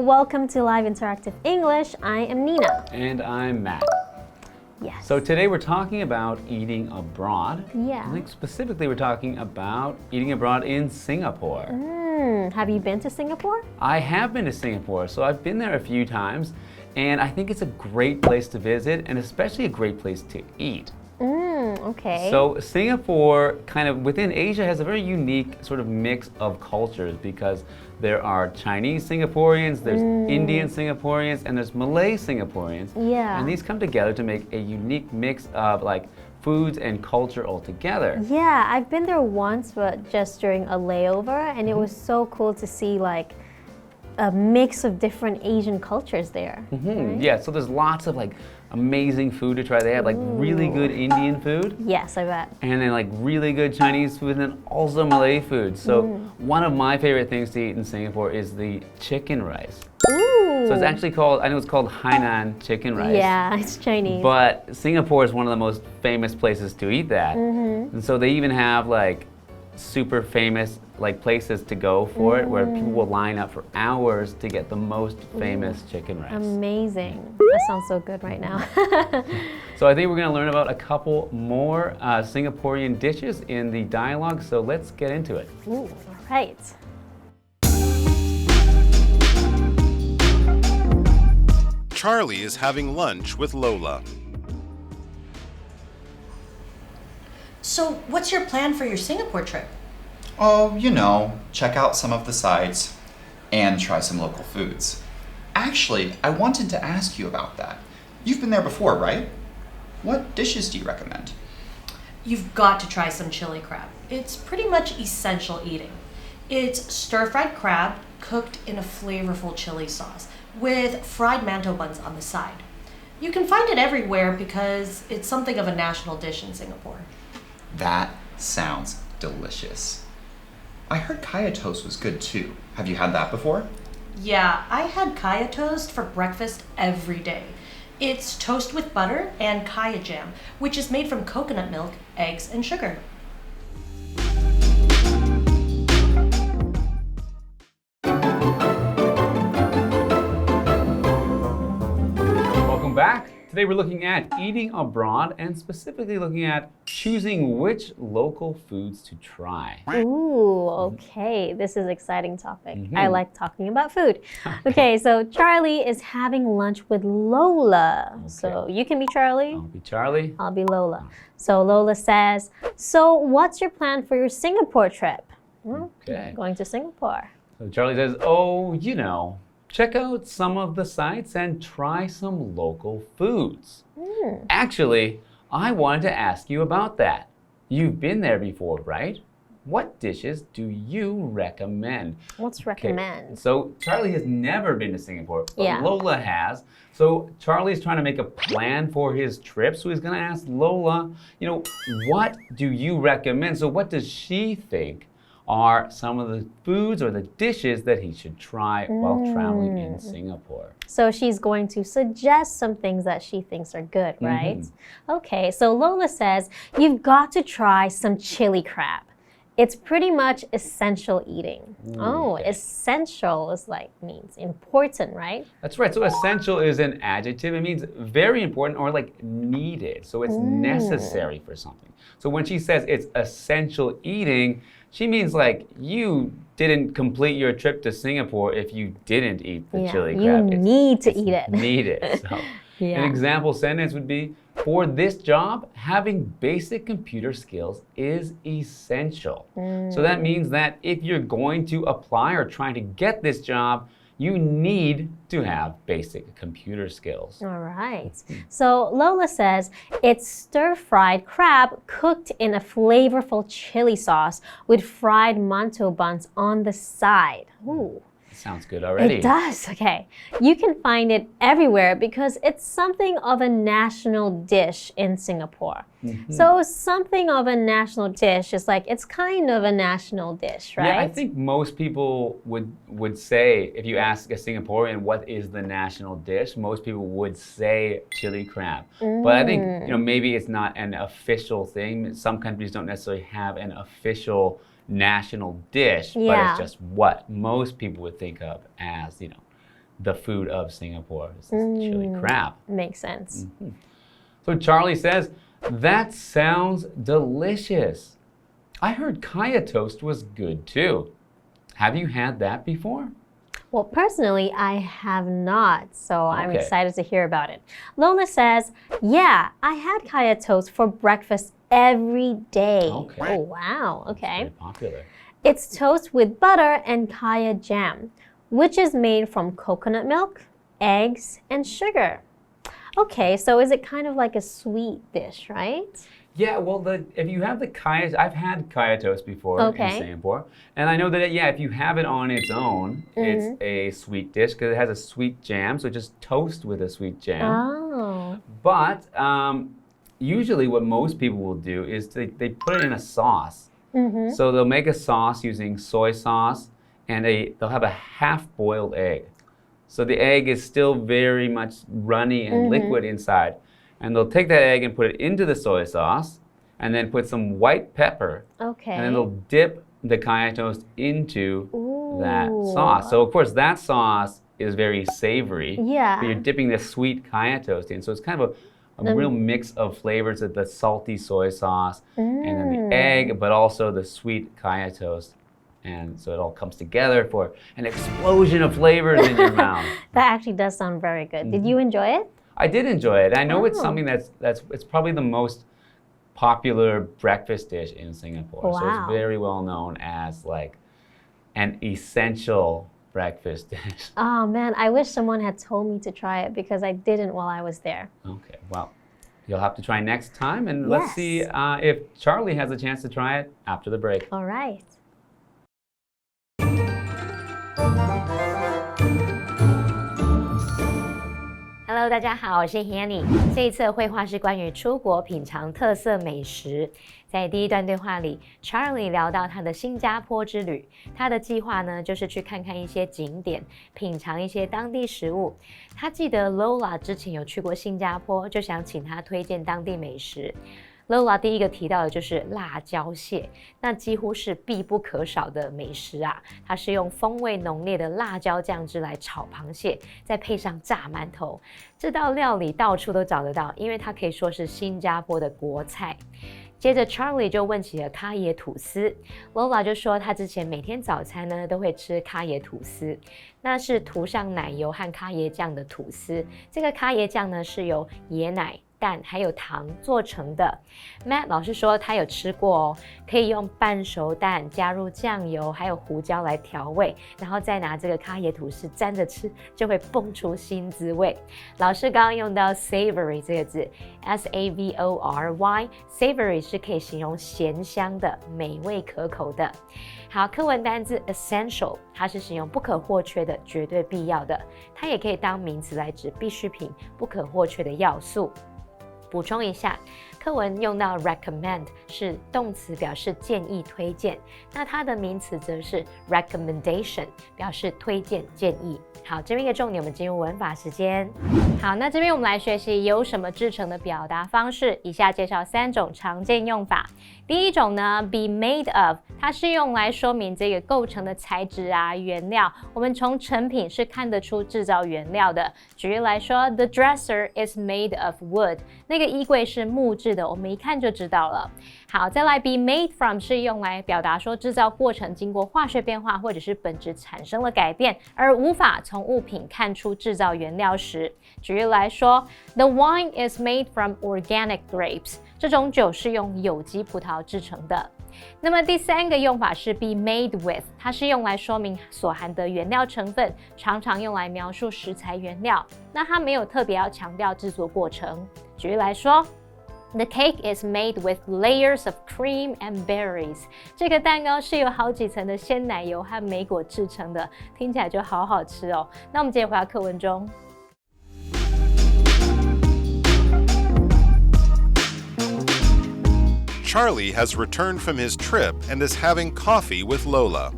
welcome to Live Interactive English. I am Nina. And I'm Matt. Yes. So today we're talking about eating abroad. Yeah. I think specifically we're talking about eating abroad in Singapore. Have you been to Singapore? I have been to Singapore, so I've been there a few times, and I think it's a great place to visit, and especially a great place to eat. Okay. So Singapore, kind of within Asia, has a very unique sort of mix of cultures because there are Chinese Singaporeans, there's Indian Singaporeans, and there's Malay Singaporeans. Yeah. And these come together to make a unique mix of like foods and culture all together. Yeah, I've been there once, but just during a layover, and it was so cool to see like a mix of different Asian cultures there. Right? Yeah, so there's lots of like amazing food to try. They have like really good Indian food. Yes, I bet. And then like really good Chinese food and then also Malay food. So one of my favorite things to eat in Singapore is the chicken rice. Ooh. So it's actually called, I know it's called Hainan chicken rice. Yeah, it's Chinese. But Singapore is one of the most famous places to eat that. And so they even have like super famous like places to go for it where people will line up for hours to get the most famous chicken rice. Amazing. That sounds so good right now. So I think we're going to learn about a couple more Singaporean dishes in the dialogue, so let's get into it. Ooh, all right. Charlie is having lunch with Lola. So, what's your plan for your Singapore trip? Oh, you know, check out some of the sites and try some local foods. Actually, I wanted to ask you about that. You've been there before, right? What dishes do you recommend? You've got to try some chili crab. It's pretty much essential eating. It's stir-fried crab cooked in a flavorful chili sauce with fried mantou buns on the side. You can find it everywhere because it's something of a national dish in Singapore. That sounds delicious. I heard kaya toast was good too. Have you had that before? Yeah, I had kaya toast for breakfast every day. It's toast with butter and kaya jam, which is made from coconut milk, eggs, and sugar. Welcome back. Today we're looking at eating abroad and specifically looking at choosing which local foods to try. Ooh, okay. This is an exciting topic. I like talking about food. Okay, so Charlie is having lunch with Lola. So you can be Charlie. I'll be Charlie. I'll be Lola. So Lola says, so what's your plan for your Singapore trip? Okay. Going to Singapore. So Charlie says, oh, you know, check out some of the sites and try some local foods. Actually, I wanted to ask you about that. You've been there before, right? What dishes do you recommend? What's recommend? So Charlie has never been to Singapore, but Yeah. Lola has. So Charlie's trying to make a plan for his trip. So he's going to ask Lola, you know, what do you recommend? So what does she think are some of the foods or the dishes that he should try while traveling in Singapore? So she's going to suggest some things that she thinks are good, right? Okay, so Lola says, you've got to try some chili crab. It's pretty much essential eating. Essential is like means important, right? That's right. So essential is an adjective. It means very important or like needed. So it's necessary for something. So when she says it's essential eating, she means like you didn't complete your trip to Singapore if you didn't eat the chili crab. You need to eat it. Need it. So an example sentence would be, for this job, having basic computer skills is essential. So that means that if you're going to apply or trying to get this job, you need to have basic computer skills. All right. So Lola says it's stir-fried crab cooked in a flavorful chili sauce with fried mantou buns on the side. Ooh. Sounds good already. It does. Okay. You can find it everywhere because it's something of a national dish in Singapore. So something of a national dish is like it's kind of a national dish, right? Yeah, I think most people would say, if you ask a Singaporean what is the national dish, most people would say chili crab. But I think, you know, maybe it's not an official thing. Some countries don't necessarily have an official national dish, but it's just what most people would think of as, you know, the food of Singapore. This is chili crab. Makes sense. So Charlie says, that sounds delicious. I heard kaya toast was good too. Have you had that before? Well, personally, I have not, so I'm excited to hear about it. Lola says, yeah, I had kaya toast for breakfast every day. Okay. Oh, wow. Okay. Very popular. It's toast with butter and kaya jam, which is made from coconut milk, eggs, and sugar. Okay, so is it kind of like a sweet dish, right? Yeah, well, if you have the kaya, I've had kaya toast before in Singapore, and I know that if you have it on its own, it's a sweet dish because it has a sweet jam, so just toast with a sweet jam. Oh. But usually, what most people will do is they put it in a sauce. So they'll make a sauce using soy sauce, and they'll have a half-boiled egg. So the egg is still very much runny and liquid inside. And they'll take that egg and put it into the soy sauce, and then put some white pepper. Okay. And then they'll dip the kaya toast into that sauce. So of course that sauce is very savory. Yeah. But you're dipping the sweet kaya toast in. So it's kind of a real mix of flavors of the salty soy sauce and then the egg, but also the sweet kaya toast. And so it all comes together for an explosion of flavors in your mouth. That actually does sound very good. Did you enjoy it? I did enjoy it. I know it's something it's probably the most popular breakfast dish in Singapore. Wow. So it's very well known as like an essential breakfast dish. Oh man, I wish someone had told me to try it because I didn't while I was there. Okay, well, you'll have to try next time, and let's see if Charlie has a chance to try it after the break. All right. Hello， 大家好，我是 Hanny。这一次的绘画是关于出国品尝特色美食。在第一段对话里 ，Charlie 聊到他的新加坡之旅，他的计划呢就是去看看一些景点，品尝一些当地食物。他记得 Lola 之前有去过新加坡，就想请他推荐当地美食。Lola 第一个提到的就是辣椒蟹，那几乎是必不可少的美食啊！它是用风味浓烈的辣椒酱汁来炒螃蟹，再配上炸馒头。这道料理到处都找得到，因为它可以说是新加坡的国菜。接着 Charlie 就问起了咖椰吐司 ，Lola 就说她之前每天早餐呢都会吃咖椰吐司，那是涂上奶油和咖椰酱的吐司。这个咖椰酱呢是由椰奶、蛋还有糖做成的。Matt 老师说他有吃过哦，可以用半熟蛋加入酱油还有胡椒来调味，然后再拿这个咖椰吐司沾着吃，就会蹦出新滋味。老师刚刚用到 savory 这个字 ，S-A-V-O-R-Y，savory 是可以形容咸香的、美味可口的。好，课文单字 essential， 它是形容不可或缺的、绝对必要的，它也可以当名词来指必需品、不可或缺的要素。补充一下，课文用到 recommend 是动词，表示建议、推荐，那它的名词则是 recommendation， 表示推荐、建议。好，这边一个重点，我们进入文法时间。好，那这边我们来学习由什么制成的表达方式，以下介绍3种常见用法。第一种呢 ，be made of， 它是用来说明这个构成的材质啊、原料。我们从成品是看得出制造原料的。举例来说 ，The dresser is made of wood， 那个衣柜是木质的，我们一看就知道了。好，再来 be made from 是用来表达说制造过程经过化学变化或者是本质产生了改变，而无法从物品看出制造原料时。举例来说 ，The wine is made from organic grapes， 这种酒是用有机葡萄制成的。那么第3个用法是 be made with， 它是用来说明所含的原料成分，常常用来描述食材原料。那它没有特别要强调制作过程。举例来说 ，The cake is made with layers of cream and berries。这个蛋糕是由好几层的鲜奶油和莓果制成的，听起来就好好吃哦。那我们接着回到课文中。Charlie has returned from his trip and is having coffee with Lola.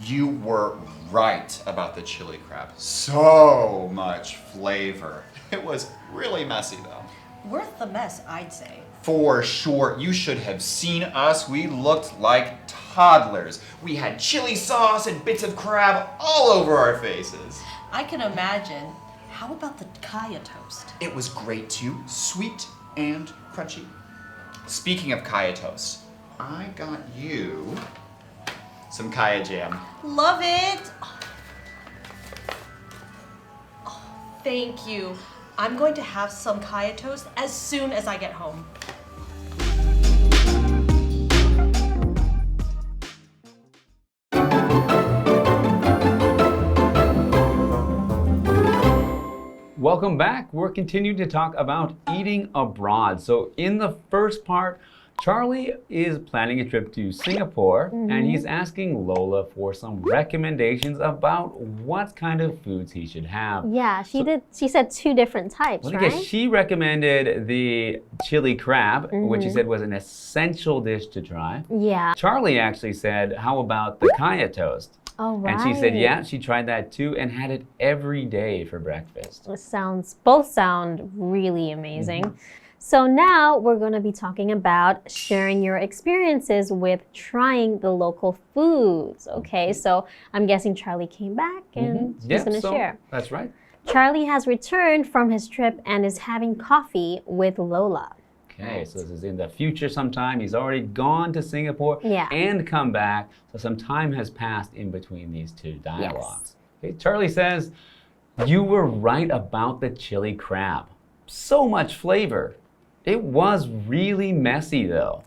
You were right about the chili crab. So much flavor. It was really messy though. Worth the mess, I'd say. For sure. You should have seen us. We looked like toddlers. We had chili sauce and bits of crab all over our faces. I can imagine. How about the kaya toast? It was great too, sweet and crunchy. Speaking of kaya toast, I got you some kaya jam. Love it! Oh, thank you. I'm going to have some kaya toast as soon as I get home. Welcome back. We're continuing to talk about eating abroad. So in the first part, Charlie is planning a trip to Singapore and he's asking Lola for some recommendations about what kind of foods he should have. Yeah, she said 2 different types, Well, I right? guess she recommended the chili crab, which she said was an essential dish to try. Yeah. Charlie actually said, how about the kaya toast? Oh, right. And she said, yeah, she tried that too and had it every day for breakfast. Both sound really amazing. So now we're going to be talking about sharing your experiences with trying the local foods. Okay, so I'm guessing Charlie came back and he's going to share. That's right. Charlie has returned from his trip and is having coffee with Lola. Okay, so this is in the future sometime. He's already gone to Singapore and come back. So some time has passed in between these 2 dialogues. Okay, Charlie says, you were right about the chili crab. So much flavor. It was really messy though.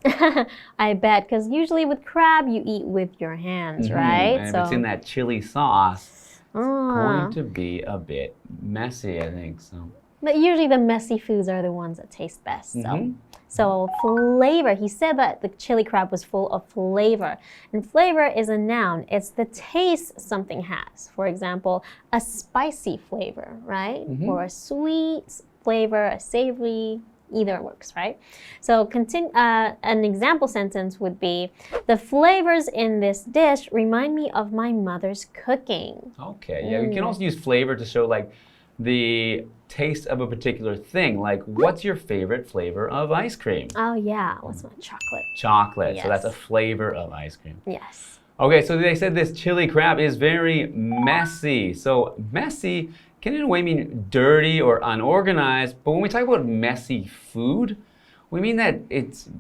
I bet, because usually with crab, you eat with your hands, right? And if it's in that chili sauce, it's going to be a bit messy, I think. So. But usually the messy foods are the ones that taste best. So flavor, he said that the chili crab was full of flavor. And flavor is a noun. It's the taste something has. For example, a spicy flavor, right? Or a sweet flavor, a savory, either works, right? So an example sentence would be, the flavors in this dish remind me of my mother's cooking. Okay, yeah, we can also use flavor to show like the taste of a particular thing. Like, what's your favorite flavor of ice cream? Oh yeah, what's my chocolate? Chocolate, so that's a flavor of ice cream. Yes. Okay, so they said this chili crab is very messy. So messy can in a way mean dirty or unorganized, but when we talk about messy food, we mean that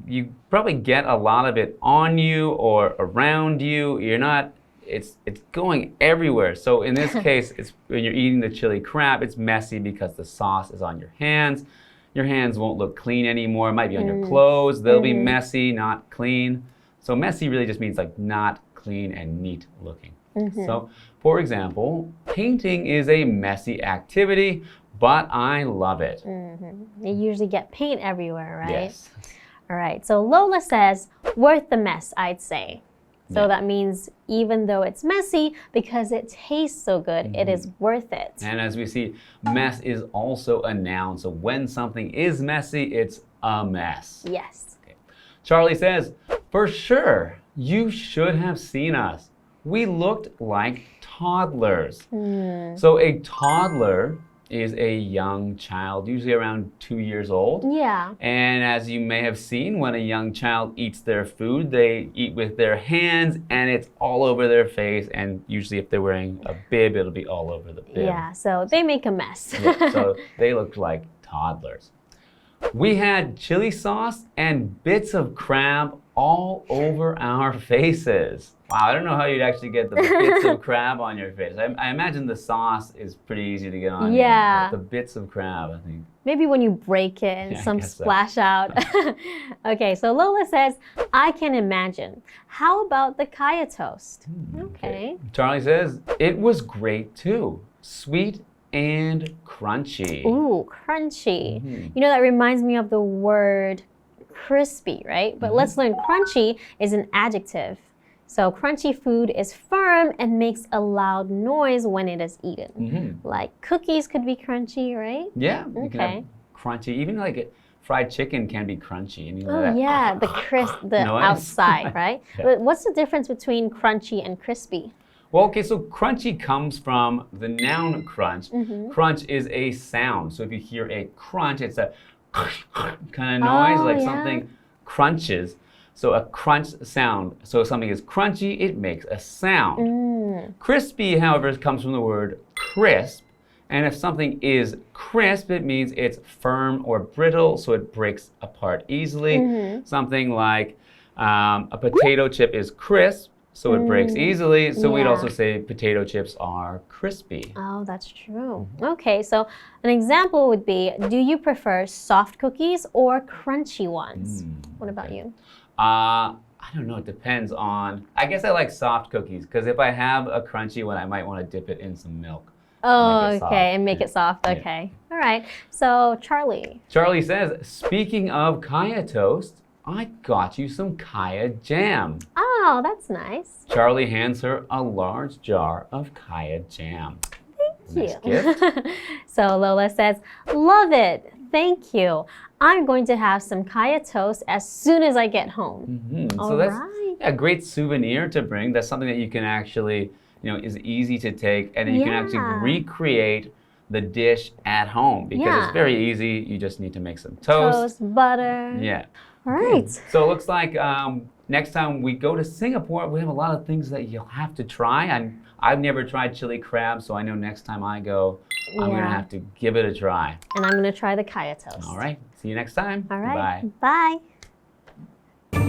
you probably get a lot of it on you or around you. It's going everywhere. So in this case, it's when you're eating the chili crab, it's messy because the sauce is on your hands. Your hands won't look clean anymore. It might be on your clothes. They'll be messy, not clean. So messy really just means like not clean and neat looking. So for example, painting is a messy activity, but I love it. You usually get paint everywhere, right? Yes. All right, so Lola says, worth the mess, I'd say. So that means even though it's messy, because it tastes so good, it is worth it. And as we see, mess is also a noun. So when something is messy, it's a mess. Yes. Okay. Charlie says, for sure, you should have seen us. We looked like toddlers. So a toddler is a young child, usually around 2 years old. Yeah. And as you may have seen, when a young child eats their food, they eat with their hands and it's all over their face. And usually if they're wearing a bib, it'll be all over the bib. Yeah, so they make a mess. So they look like toddlers. We had chili sauce and bits of crab all over our faces. Wow, I don't know how you'd actually get the bits of crab on your face. I imagine the sauce is pretty easy to get on. Yeah. But the bits of crab, I think. Maybe when you break it and some splash out. Okay, so Lola says, I can imagine. How about the kaya toast? Okay. Charlie says, it was great too. Sweet and crunchy. Ooh, crunchy. You know, that reminds me of the word crispy, right? But let's learn crunchy is an adjective. So crunchy food is firm and makes a loud noise when it is eaten. Like cookies could be crunchy, right? Yeah, you can have crunchy. Even like fried chicken can be crunchy. And you know that, yeah, the crisp, the outside, right? But what's the difference between crunchy and crispy? Well, okay, so crunchy comes from the noun crunch. Crunch is a sound. So if you hear a crunch, it's a kind of noise, like something crunches. So a crunch sound. So if something is crunchy, it makes a sound. Crispy, however, comes from the word crisp. And if something is crisp, it means it's firm or brittle, so it breaks apart easily. Something like a potato chip is crisp, so it breaks easily. So we'd also say potato chips are crispy. Oh, that's true. Okay, so an example would be, do you prefer soft cookies or crunchy ones? What about you? I don't know, it depends on, I guess I like soft cookies, because if I have a crunchy one, I might want to dip it in some milk. Oh, okay, and make it soft. Okay. All right. So, Charlie. Charlie says, speaking of kaya toast, I got you some kaya jam. Oh, that's nice. Charlie hands her a large jar of kaya jam. Thank you. Nice gift. So, Lola says, love it. Thank you. I'm going to have some kaya toast as soon as I get home. So that's a great souvenir to bring. That's something that you can actually, is easy to take, and then you can actually recreate the dish at home because it's very easy. You just need to make some toast. Butter. Yeah. All right. So it looks like next time we go to Singapore, we have a lot of things that you'll have to try. I've never tried chili crab, so I know next time I go, I'm going to have to give it a try. And I'm going to try the kaya toast. All right. See you next time. All right. Bye. Bye.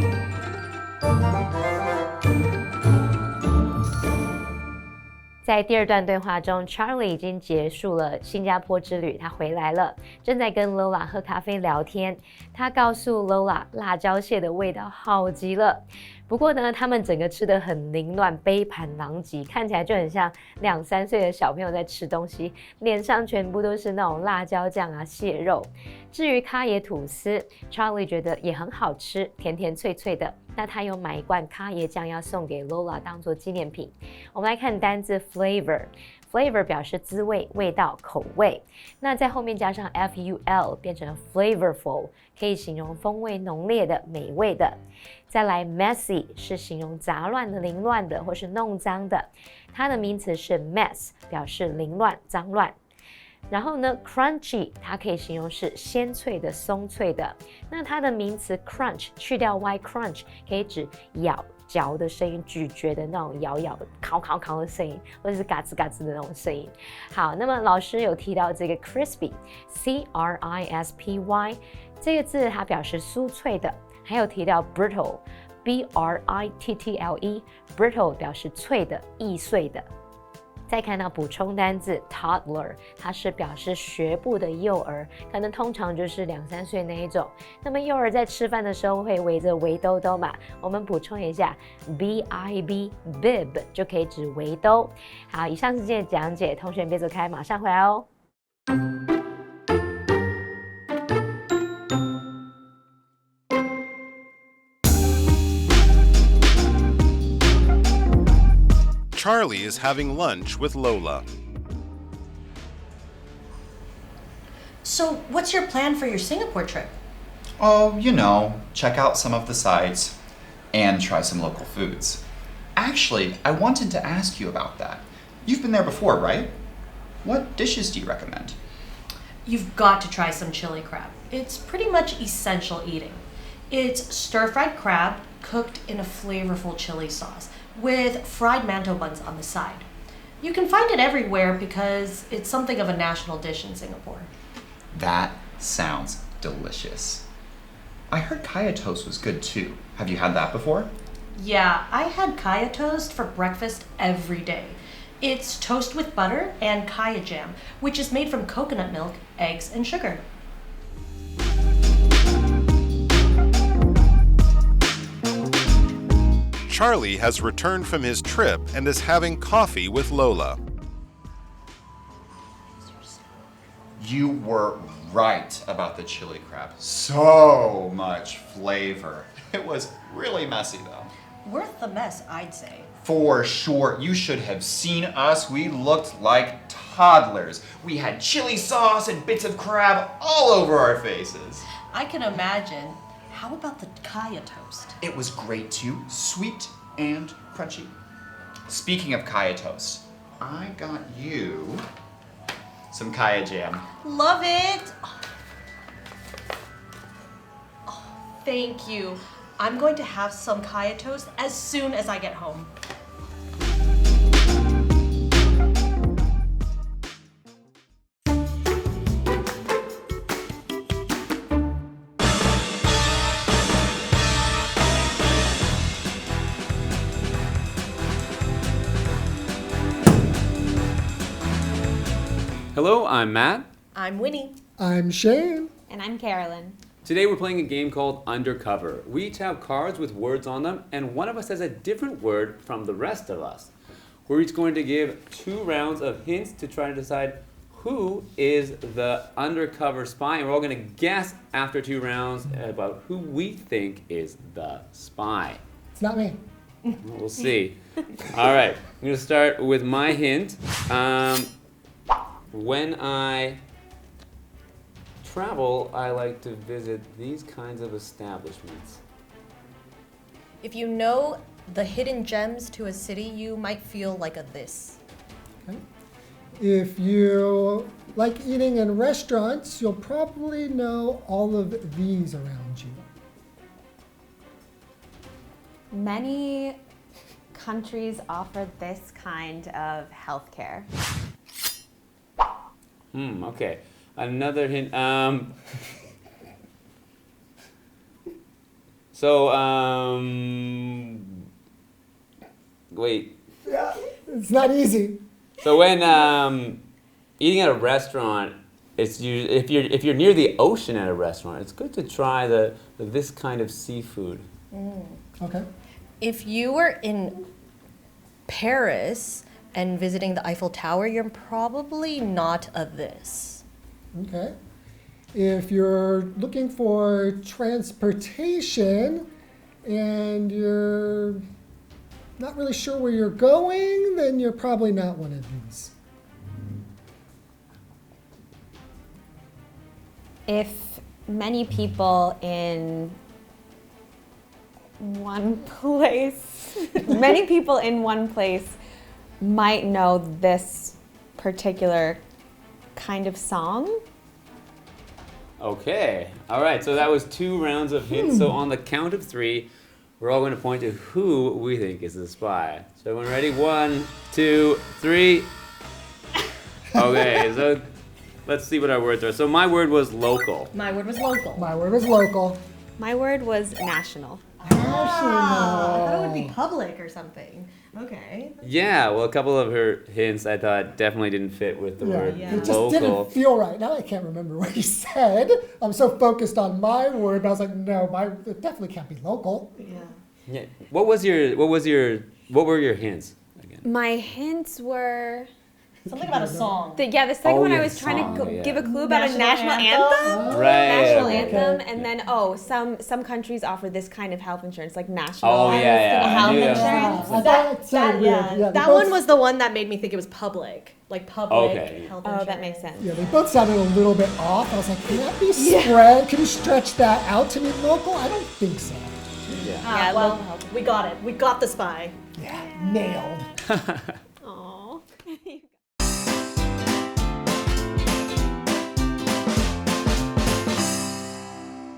在第二段对话中 ，Charlie 已经结束了新加坡之旅，他回来了，正在跟 Lola 喝咖啡聊天。他告诉 Lola， 辣椒蟹的味道好极了。不过呢，他们整个吃得很凌乱，杯盘狼藉，看起来就很像2、3岁的小朋友在吃东西，脸上全部都是那种辣椒酱啊、蟹肉。至于咖椰吐司 ，Charlie 觉得也很好吃，甜甜脆脆的。那他有买一罐咖椰酱要送给 Lola 当做纪念品。我们来看单字 flavor。Flavor 表示滋味、味道、口味，那在后面加上 ful 变成 flavorful， 可以形容风味浓烈的、美味的。再来 messy 是形容杂乱的、凌乱的或是弄脏的，它的名词是 mess， 表示凌乱、脏乱。然后呢 crunchy 它可以形容是鲜脆的、松脆的，那它的名词 crunch 去掉 y crunch 可以指嚼的声音，咀嚼的那种咬烤的声音，或者是嘎吱嘎吱的那种声音。好，那么老师有提到这个 crispy crispy 这个字它表示酥脆的，还有提到 brittle brittle brittle 表示脆的、易碎的。再看到补充单字 toddler， 它是表示学步的幼儿，可能通常就是2、3岁那一种。那么幼儿在吃饭的时候会围着围兜兜嘛，我们补充一下 bib 就可以指围兜。好，以上是今天的讲解，同学别走开，马上回来哦。Charlie is having lunch with Lola. So, what's your plan for your Singapore trip? Oh, check out some of the sites and try some local foods. Actually, I wanted to ask you about that. You've been there before, right? What dishes do you recommend? You've got to try some chili crab. It's pretty much essential eating. It's stir-fried crab cooked in a flavorful chili sauce with fried mantou buns on the side. You can find it everywhere because it's something of a national dish in Singapore. That sounds delicious. I heard kaya toast was good too. Have you had that before? Yeah, I had kaya toast for breakfast every day. It's toast with butter and kaya jam, which is made from coconut milk, eggs, and sugar. Charlie has returned from his trip and is having coffee with Lola. You were right about the chili crab. So much flavor. It was really messy though. Worth the mess, I'd say. For sure. You should have seen us. We looked like toddlers. We had chili sauce and bits of crab all over our faces. I can imagine. How about the kaya toast? It was great too. Sweet and crunchy. Speaking of kaya toast, I got you some kaya jam. Love it! Oh, thank you. I'm going to have some kaya toast as soon as I get home. Hello, I'm Matt. I'm Winnie. I'm Shane. And I'm Carolyn. Today we're playing a game called Undercover. We each have cards with words on them, and one of us has a different word from the rest of us. We're each going to give 2 rounds of hints to try to decide who is the undercover spy, and we're all going to guess after 2 rounds about who we think is the spy. It's not me. We'll see. All right, I'm going to start with my hint. When I travel, I like to visit these kinds of establishments. If you know the hidden gems to a city, you might feel like a this. Okay. If you like eating in restaurants, you'll probably know all of these around you. Many countries offer this kind of healthcare. Okay. Another hint. Wait. Yeah, it's not easy. So when eating at a restaurant, if you're near the ocean at a restaurant, it's good to try this kind of seafood. Okay. If you were in Paris and visiting the Eiffel Tower, you're probably not a this. Okay. If you're looking for transportation and you're not really sure where you're going, then you're probably not one of these. If many people in one place, might know this particular kind of song. Okay. All right. So that was 2 rounds of hints. So on the count of 3, we're all going to point to who we think is the spy. So everyone ready? 1, 2, 3. Okay. So let's see what our words are. So my word was local. My word was local. My word was local. My word was national. I thought it would be public or something. Okay. Yeah. Well, a couple of her hints I thought definitely didn't fit with the word Yeah. It just local. didn't feel right. Now I can't remember what he said. I'm so focused on my word, but I was like, no, it definitely can't be local. Yeah. What were your hints again? My hints were Something about a song. the second one I was trying song, to yeah. give a clue about a national National anthem. Right. National okay. anthem, Okay. and then some countries offer this kind of health insurance, like national Oh, yeah. health I knew insurance. I thought it sounded weird. Yeah, they that both- one was the one that made me think it was public. Like public Okay. health Oh, insurance. that makes sense. Yeah, they both sounded a little bit off. I was like, can that be spread? Can you stretch that out to mean local? I don't think so. Yeah. Ah, Yeah, well, local health. we got it. We got the spy. Yeah, nailed.